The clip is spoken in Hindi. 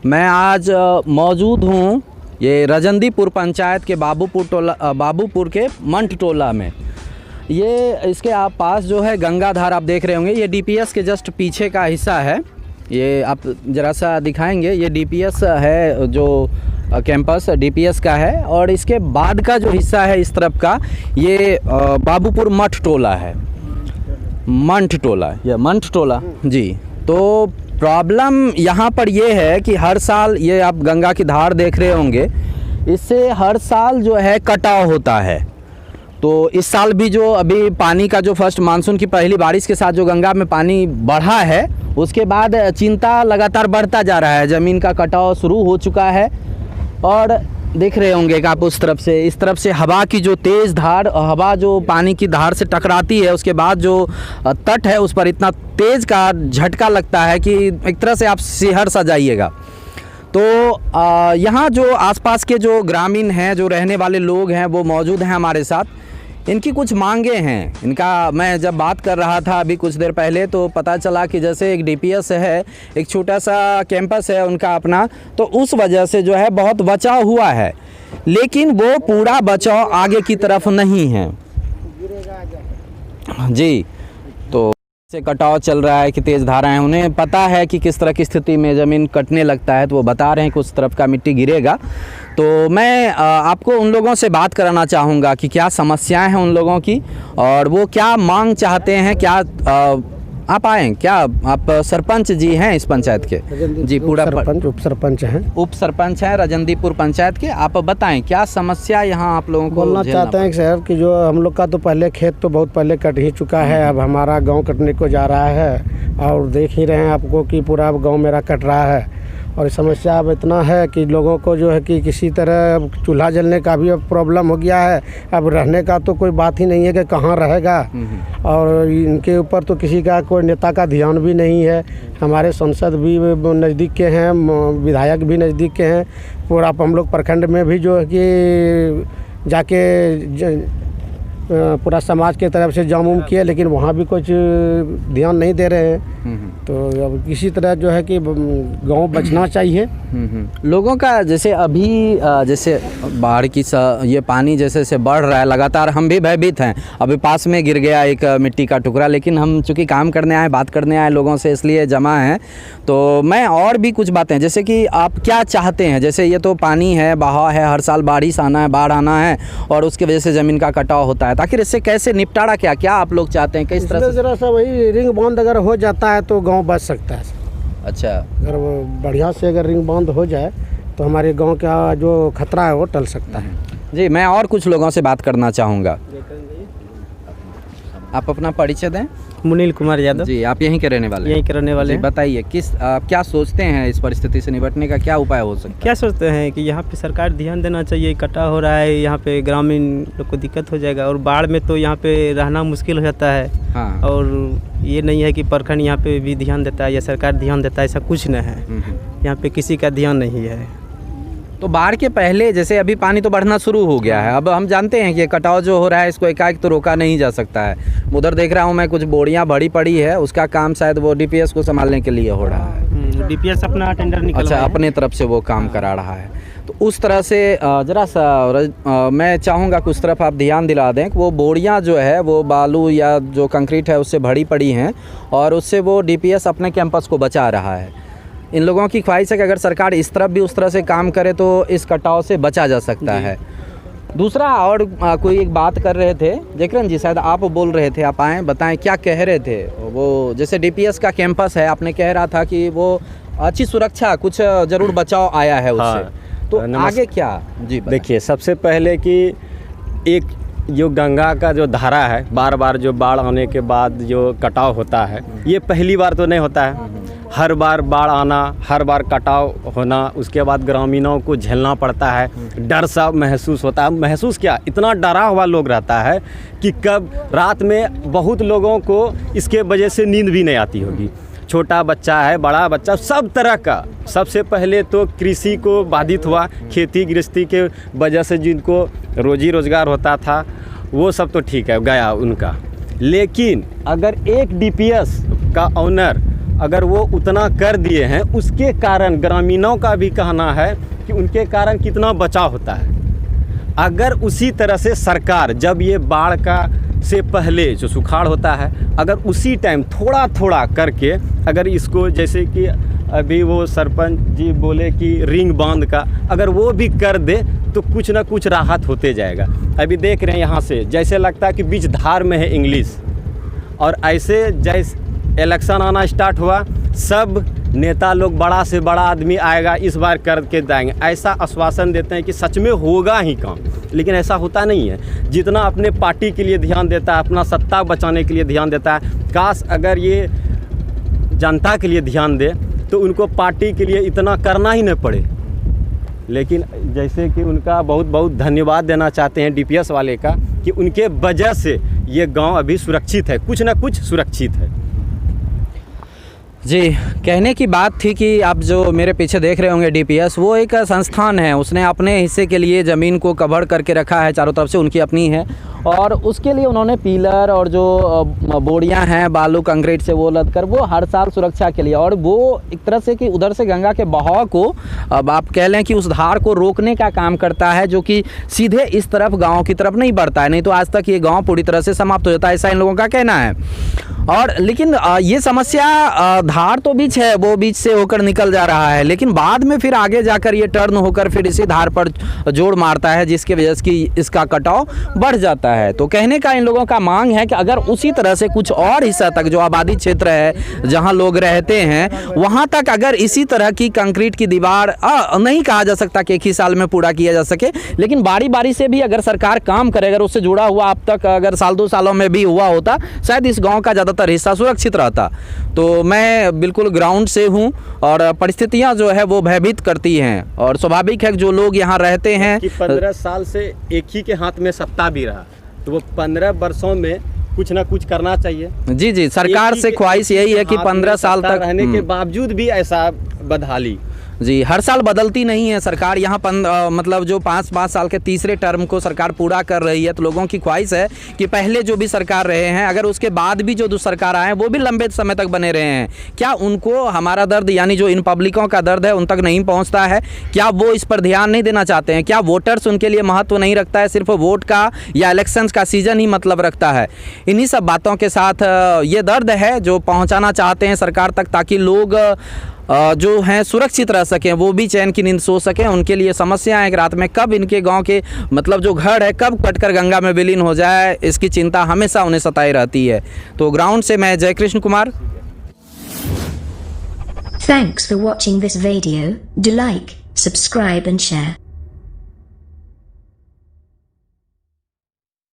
मैं आज मौजूद हूँ ये रजंदीपुर पंचायत के बाबूपुर के मंठ टोला में। ये इसके आप पास जो है गंगाधार आप देख रहे होंगे, ये डीपीएस के जस्ट पीछे का हिस्सा है। ये आप ज़रा सा दिखाएंगे, ये डीपीएस है जो कैंपस डीपीएस का है, और इसके बाद का जो हिस्सा है इस तरफ का ये बाबूपुर मठ टोला है, मंठ टोला, ये मंठ टोला जी। तो प्रॉब्लम यहाँ पर ये है कि हर साल ये आप गंगा की धार देख रहे होंगे, इससे हर साल जो है कटाव होता है। तो इस साल भी जो अभी पानी का जो फर्स्ट मानसून की पहली बारिश के साथ जो गंगा में पानी बढ़ा है, उसके बाद चिंता लगातार बढ़ता जा रहा है, ज़मीन का कटाव शुरू हो चुका है। और देख रहे होंगे कि आप उस तरफ से इस तरफ से हवा की जो तेज़ धार, हवा जो पानी की धार से टकराती है, उसके बाद जो तट है उस पर इतना तेज़ का झटका लगता है कि एक तरह से आप सिहर सा जाइएगा। तो यहाँ जो आसपास के जो ग्रामीण हैं, जो रहने वाले लोग हैं, वो मौजूद हैं हमारे साथ। इनकी कुछ मांगे हैं। इनका मैं जब बात कर रहा था अभी कुछ देर पहले, तो पता चला कि जैसे एक डीपीएस है, एक छोटा सा कैंपस है उनका अपना, तो उस वजह से जो है बहुत बचाव हुआ है, लेकिन वो पूरा बचाव आगे की तरफ नहीं है जी। तो से कटाव चल रहा है कि तेज़ धाराएं, उन्हें पता है कि किस तरह की स्थिति में ज़मीन कटने लगता है, तो वो बता रहे हैं कि उस तरफ का मिट्टी गिरेगा। तो मैं आपको उन लोगों से बात कराना चाहूँगा कि क्या समस्याएं हैं उन लोगों की और वो क्या मांग चाहते हैं। क्या आप आएँ, क्या आप सरपंच जी हैं इस पंचायत के? जी, पूरा उप सरपंच हैं रजंदीपुर पंचायत के। आप बताएं क्या समस्या यहाँ आप लोगों को बोलना चाहते हैं सर कि जो हम लोग का तो पहले खेत तो बहुत पहले कट ही चुका है, अब हमारा गांव कटने को जा रहा है, और देख ही रहे हैं आपको कि पूरा गांव मेरा कट रहा है। और समस्या अब इतना है कि लोगों को जो है कि किसी तरह चूल्हा जलने का भी अब प्रॉब्लम हो गया है, अब रहने का तो कोई बात ही नहीं है कि कहाँ रहेगा। और इनके ऊपर तो किसी का कोई नेता का ध्यान भी नहीं है। हमारे सांसद भी नज़दीक के हैं, विधायक भी नज़दीक के हैं, पूरा हम लोग प्रखंड में भी जो है कि जाके पूरा समाज के तरफ से जामुन किए, लेकिन वहाँ भी कुछ ध्यान नहीं दे रहे हैं। तो अब किसी तरह जो है कि गांव बचना चाहिए लोगों का। जैसे अभी जैसे बाढ़ की ये पानी जैसे से बढ़ रहा है लगातार, हम भी भयभीत हैं। अभी पास में गिर गया एक मिट्टी का टुकड़ा, लेकिन हम चूँकि काम करने आए, बात करने आए लोगों से, इसलिए जमा हैं। तो मैं और भी कुछ बातें, जैसे कि आप क्या चाहते हैं। जैसे ये तो पानी है, बहाव है, हर साल बारिश आना है, बाढ़ आना है, और उसकी वजह से ज़मीन का कटाव होता है। आखिर इससे कैसे निपटारा, क्या आप लोग चाहते हैं, किस तरह से? जरा सा वही रिंग बांध अगर हो जाता है तो गांव बच सकता है। अच्छा, अगर वो बढ़िया से अगर रिंग बांध हो जाए तो हमारे गांव का जो खतरा है वो टल सकता है जी। मैं और कुछ लोगों से बात करना चाहूँगा। आप अपना परिचय दें। मुनील कुमार यादव जी, आप यहीं के रहने वाले? यहीं के रहने वाले हैं। बताइए क्या सोचते हैं इस परिस्थिति से निपटने का क्या उपाय हो सकता है? क्या सोचते हैं कि यहाँ पे सरकार ध्यान देना चाहिए। कटा हो रहा है, यहाँ पे ग्रामीण लोग को दिक्कत हो जाएगा, और बाढ़ में तो यहाँ पे रहना मुश्किल हो जाता है। हाँ। और ये नहीं है कि प्रखंड यहाँ पे भी ध्यान देता है या सरकार ध्यान देता है, ऐसा कुछ नहीं है। यहाँ पे किसी का ध्यान नहीं है। तो बाढ़ के पहले जैसे अभी पानी तो बढ़ना शुरू हो गया है, अब हम जानते हैं कि कटाव जो हो रहा है इसको एकाएक तो रोका नहीं जा सकता है। उधर देख रहा हूँ मैं कुछ बोरियां भरी पड़ी है, उसका काम शायद वो डीपीएस को संभालने के लिए हो रहा है। डीपीएस अपना टेंडर निकल, अच्छा, अपने तरफ से वो काम करा रहा है। तो उस तरह से ज़रा सा मैं चाहूँगा कि उस तरफ आप ध्यान दिला दें कि वो बोरियाँ जो है वो बालू या जो कंक्रीट है उससे भरी पड़ी हैं, और उससे वो डीपीएस अपने कैंपस को बचा रहा है। इन लोगों की ख्वाहिश है कि अगर सरकार इस तरफ भी उस तरह से काम करे तो इस कटाव से बचा जा सकता है। दूसरा और कोई एक बात कर रहे थे, जयकरण जी शायद आप बोल रहे थे, आप आएँ बताएं क्या कह रहे थे। वो जैसे डीपीएस का कैंपस है, आपने कह रहा था कि वो अच्छी सुरक्षा, कुछ ज़रूर बचाव आया है उससे। हाँ, तो आगे क्या? जी देखिए, सबसे पहले कि एक जो गंगा का जो धारा है, बार बार जो बाढ़ आने के बाद जो कटाव होता है, ये पहली बार तो नहीं होता है। हर बार बाढ़ आना, हर बार कटाव होना, उसके बाद ग्रामीणों को झेलना पड़ता है, डर सा महसूस होता है। महसूस क्या, इतना डरा हुआ लोग रहता है कि कब रात में बहुत लोगों को इसके वजह से नींद भी नहीं आती होगी। छोटा बच्चा है, बड़ा बच्चा, सब तरह का। सबसे पहले तो कृषि को बाधित हुआ, खेती गृहस्थी के वजह से जिनको रोजी रोजगार होता था वो सब तो ठीक है, गया उनका। लेकिन अगर एक डीपीएस का ऑनर अगर वो उतना कर दिए हैं, उसके कारण ग्रामीणों का भी कहना है कि उनके कारण कितना बचाव होता है। अगर उसी तरह से सरकार जब ये बाढ़ का से पहले जो सुखाड़ होता है, अगर उसी टाइम थोड़ा थोड़ा करके अगर इसको, जैसे कि अभी वो सरपंच जी बोले कि रिंग बांध का अगर वो भी कर दे तो कुछ ना कुछ राहत होते जाएगा। अभी देख रहे हैं यहाँ से जैसे लगता है कि बीच धार में है इंग्लिश, और ऐसे जैसे इलेक्शन आना स्टार्ट हुआ, सब नेता लोग बड़ा से बड़ा आदमी आएगा इस बार करके जाएंगे, ऐसा आश्वासन देते हैं कि सच में होगा ही काम, लेकिन ऐसा होता नहीं है। जितना अपने पार्टी के लिए ध्यान देता है, अपना सत्ता बचाने के लिए ध्यान देता है, काश अगर ये जनता के लिए ध्यान दे तो उनको पार्टी के लिए इतना करना ही न पड़े। लेकिन जैसे कि उनका बहुत बहुत धन्यवाद देना चाहते हैं डीपीएस वाले का कि उनके वजह से ये गांव अभी सुरक्षित है, कुछ ना कुछ सुरक्षित है। जी, कहने की बात थी कि आप जो मेरे पीछे देख रहे होंगे डीपीएस, वो एक संस्थान है, उसने अपने हिस्से के लिए ज़मीन को कवर करके रखा है, चारों तरफ से उनकी अपनी है, और उसके लिए उन्होंने पिलर और जो बोरियां हैं बालू कंक्रीट से वो लद कर वो हर साल सुरक्षा के लिए, और वो एक तरह से कि उधर से गंगा के बहाव को, अब आप कह लें कि उस धार को रोकने का काम करता है, जो कि सीधे इस तरफ गाँव की तरफ नहीं बढ़ता है, नहीं तो आज तक ये गाँव पूरी तरह से समाप्त हो जाता है, ऐसा इन लोगों का कहना है। और लेकिन ये समस्या, धार तो बीच है, वो बीच से होकर निकल जा रहा है, लेकिन बाद में फिर आगे जाकर ये टर्न होकर फिर इसी धार पर जोड़ मारता है, जिसकी वजह से कि इसका कटाव बढ़ जाता है। तो कहने का इन लोगों का मांग है कि अगर उसी तरह से कुछ और हिस्सा तक जो आबादी क्षेत्र है जहां लोग रहते हैं वहां तक अगर इसी तरह की कंक्रीट की दीवार, नहीं कहा जा सकता कि एक ही साल में पूरा किया जा सके, लेकिन बारी बारी से भी अगर सरकार काम करे, अगर उससे जुड़ा हुआ अब तक अगर साल 2 सालों में भी हुआ होता, शायद इस गाँव का ज़्यादातर हिस्सा सुरक्षित रहता। तो मैं बिल्कुल ग्राउंड से हूँ और परिस्थितियाँ जो है वो भयभीत करती हैं, और स्वाभाविक है जो लोग यहाँ रहते हैं कि 15 साल से एक ही के हाथ में सत्ता भी रहा, तो वो 15 वर्षों में कुछ ना कुछ करना चाहिए। जी जी, सरकार से ख्वाहिश यही है कि 15 साल तक रहने के बावजूद भी ऐसा बदहाली। जी, हर साल बदलती नहीं है सरकार, यहाँ मतलब जो 5 साल के तीसरे टर्म को सरकार पूरा कर रही है, तो लोगों की ख्वाहिश है कि पहले जो भी सरकार रहे हैं, अगर उसके बाद भी जो सरकार आए वो भी लंबे समय तक बने रहे हैं, क्या उनको हमारा दर्द, यानी जो इन पब्लिकों का दर्द है उन तक नहीं पहुँचता है? क्या वो इस पर ध्यान नहीं देना चाहते हैं? क्या वोटर्स उनके लिए महत्व नहीं रखता है? सिर्फ वोट का या इलेक्शंस का सीजन ही मतलब रखता है? इन्हीं सब बातों के साथ ये दर्द है जो पहुँचाना चाहते हैं सरकार तक, ताकि लोग जो हैं सुरक्षित रह सकें, वो भी चैन की नींद सो सकें। उनके लिए समस्या है कि रात में कब इनके गांव के मतलब जो घर है कब कटकर गंगा में विलीन हो जाए, इसकी चिंता हमेशा उन्हें सताई रहती है। तो ग्राउंड से मैं Jaikrishna Kumar. Thanks for watching this video. Do like, subscribe and share.